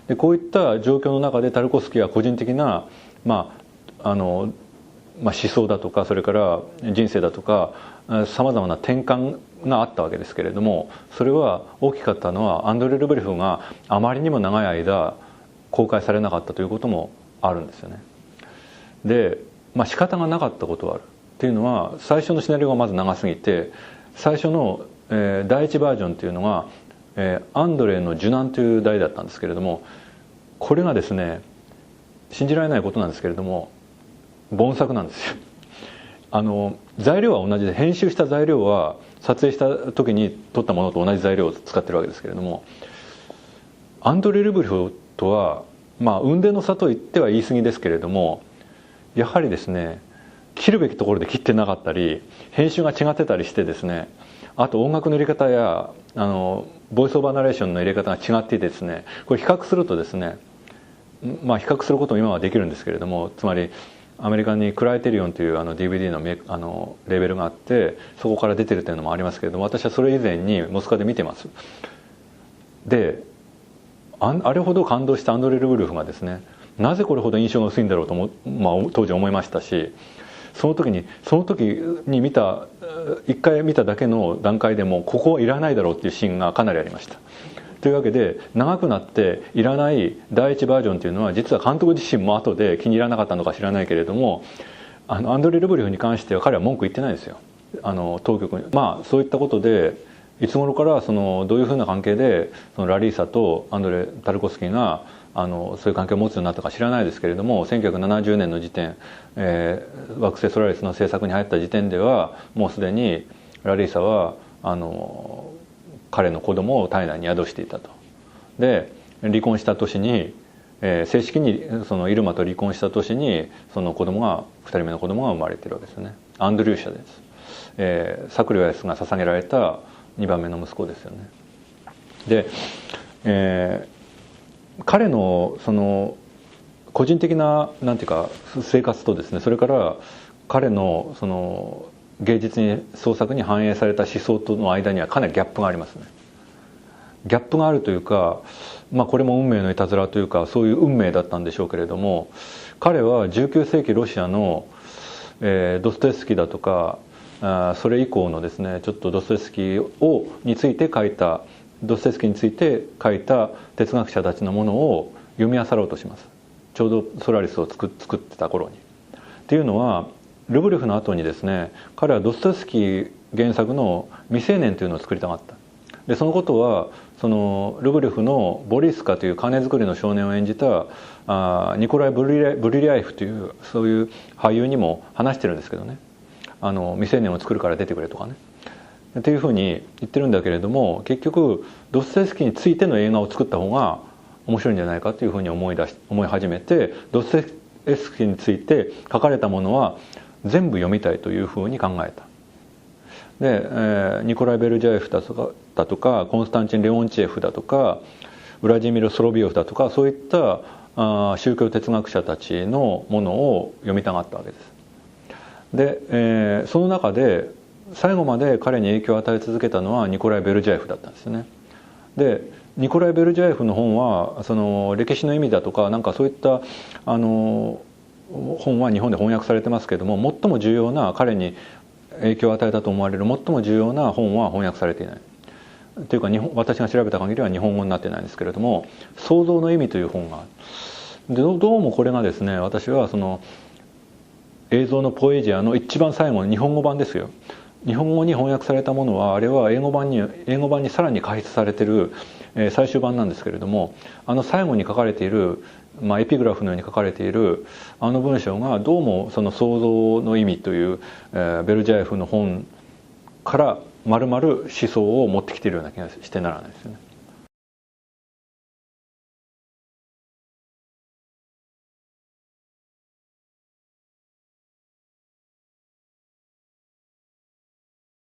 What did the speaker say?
でこういった状況の中でタルコフスキーは個人的な、思想だとか、それから人生だとかさまざまな転換があったわけですけれども、それは大きかったのはアンドレ・ルブリフがあまりにも長い間公開されなかったということもあるんですよね。で、仕方がなかったことはあるっていうのは、最初のシナリオがまず長すぎて、最初の、第一バージョンというのが、アンドレの受難という題だったんですけれども、これがですね、信じられないことなんですけれども凡作なんですよ。材料は同じで、編集した材料は撮影した時に撮ったものと同じ材料を使ってるわけですけれども、アンドレ・ルブリフとは雲泥の差と言っては言い過ぎですけれども、やはりですね、切るべきところで切ってなかったり、編集が違ってたりしてですね、あと音楽の入れ方やボイスオーバーナレーションの入れ方が違っていてですね、これ比較するとですね、比較することも今はできるんですけれども、つまりアメリカにクライテリオンという DVD のレーベルがあって、そこから出てるというのもありますけれども、私はそれ以前にモスクワで見てます。で、あれほど感動したアンドレ・ルブリフがですね、なぜこれほど印象が薄いんだろうと当時思いましたし、その時に見た一回見ただけの段階でもここはいらないだろうっていうシーンがかなりありました。というわけで、長くなっていらない第一バージョンというのは、実は監督自身も後で気に入らなかったのか知らないけれども、アンドレ・ルブリフに関しては彼は文句言ってないですよ、当局に。そういったことで、いつ頃からどういうふうな関係でラリーサとアンドレ・タルコフスキーがそういう関係を持つようになったか知らないですけれども、1970年の時点、惑星ソラリスの制作に入った時点ではもうすでにラリーサは彼の子供を体内に宿していたと。で、離婚した年に、正式にイルマと離婚した年に2人目の子供が生まれてるわけですよね。アンドリューシャです。サクリアスが捧げられた2番目の息子ですよね。で、彼の個人的な生活とですね、それから彼の芸術創作に反映された思想との間にはかなりギャップがありますね。ギャップがあるというか、これも運命のいたずらというか、そういう運命だったんでしょうけれども、彼は19世紀ロシアの、ドストエフスキーだとかそれ以降のですね、ちょっとドストエフスキーについて書いた哲学者たちのものを読み漁ろうとします。ちょうどソラリスを作ってた頃に。っていうのは、ルブリフの後にですね、彼はドストエフスキー原作の未成年というのを作りたかった。でそのことはルブリフのボリスカという金作りの少年を演じたニコライ・ブリリャエフというそういう俳優にも話してるんですけどね、未成年を作るから出てくれとかねっていうふうに言ってるんだけれども、結局ドストエフスキーについての映画を作った方が面白いんじゃないかというふうに思い始めて、ドストエフスキーについて書かれたものは全部読みたいというふうに考えた。で、ニコライ・ベルジャエフだとかコンスタンチン・レオンチエフだとかウラジミル・ソロビヨフだとか、そういった宗教哲学者たちのものを読みたがったわけです。で、その中で最後まで彼に影響を与え続けたのはニコライ・ベルジャエフだったんですね。でニコライ・ベルジャエフの本は歴史の意味だとかそういった本は日本で翻訳されてますけれども、最も重要な彼に影響を与えたと思われる最も重要な本は翻訳されていないというか、私が調べた限りは日本語になってないんですけれども、創造の意味という本がある。でどうもこれがですね、私は映像のポエジアの一番最後の日本語版ですよ。日本語に翻訳されたものは、あれは英語版にさらに解説されている最終版なんですけれども、最後に書かれている、エピグラフのように書かれている文章がどうも創造の意味というベルジャエフの本から丸々思想を持ってきているような気がしてならないですよね。